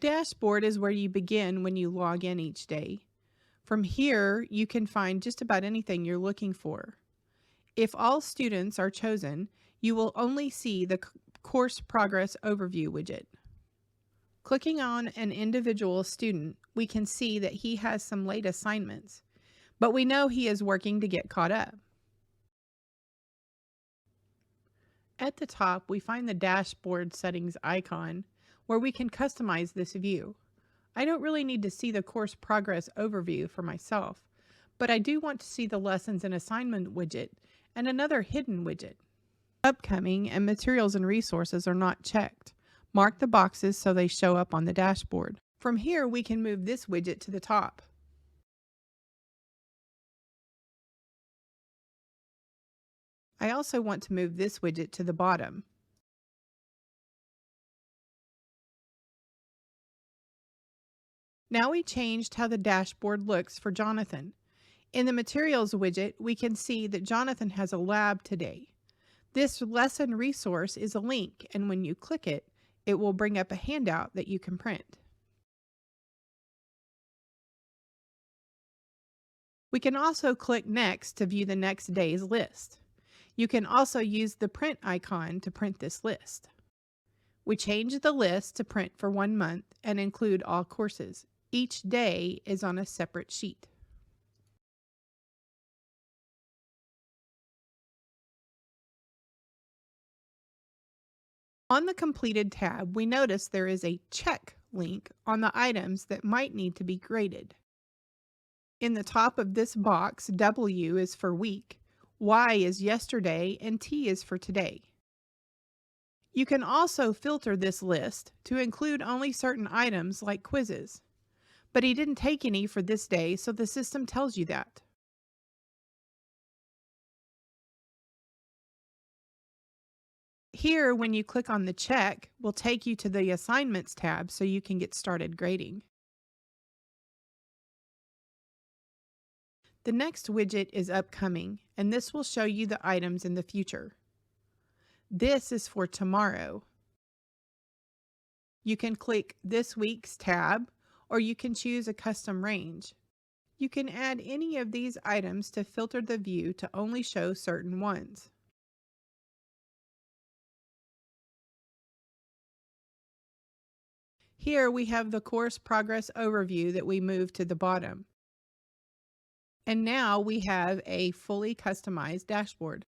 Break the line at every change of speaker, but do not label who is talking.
dashboard is where you begin when you log in each day. From here, you can find just about anything you're looking for. If all students are chosen, you will only see the Course Progress Overview widget. Clicking on an individual student, we can see that he has some late assignments, but we know he is working to get caught up. At the top, we find the Dashboard Settings icon, where we can customize this view. I don't really need to see the Course Progress Overview for myself, but I do want to see the Lessons and Assignment widget and another hidden widget. Upcoming and Materials and Resources are not checked. Mark the boxes so they show up on the dashboard. From here, we can move this widget to the top. I also want to move this widget to the bottom. Now we changed how the dashboard looks for Jonathan. In the Materials widget, we can see that Jonathan has a lab today. This lesson resource is a link, and when you click it, it will bring up a handout that you can print. We can also click Next to view the next day's list. You can also use the print icon to print this list. We changed the list to print for 1 month and include all courses. Each day is on a separate sheet. On the Completed tab, we notice there is a check link on the items that might need to be graded. In the top of this box, W is for week, Y is yesterday, and T is for today. You can also filter this list to include only certain items like quizzes. But he didn't take any for this day, so the system tells you that. Here, when you click on the check, will take you to the Assignments tab so you can get started grading. The next widget is Upcoming, and this will show you the items in the future. This is for tomorrow. You can click This Week's tab, or you can choose a custom range. You can add any of these items to filter the view to only show certain ones. Here we have the Course Progress Overview that we moved to the bottom. And now we have a fully customized dashboard.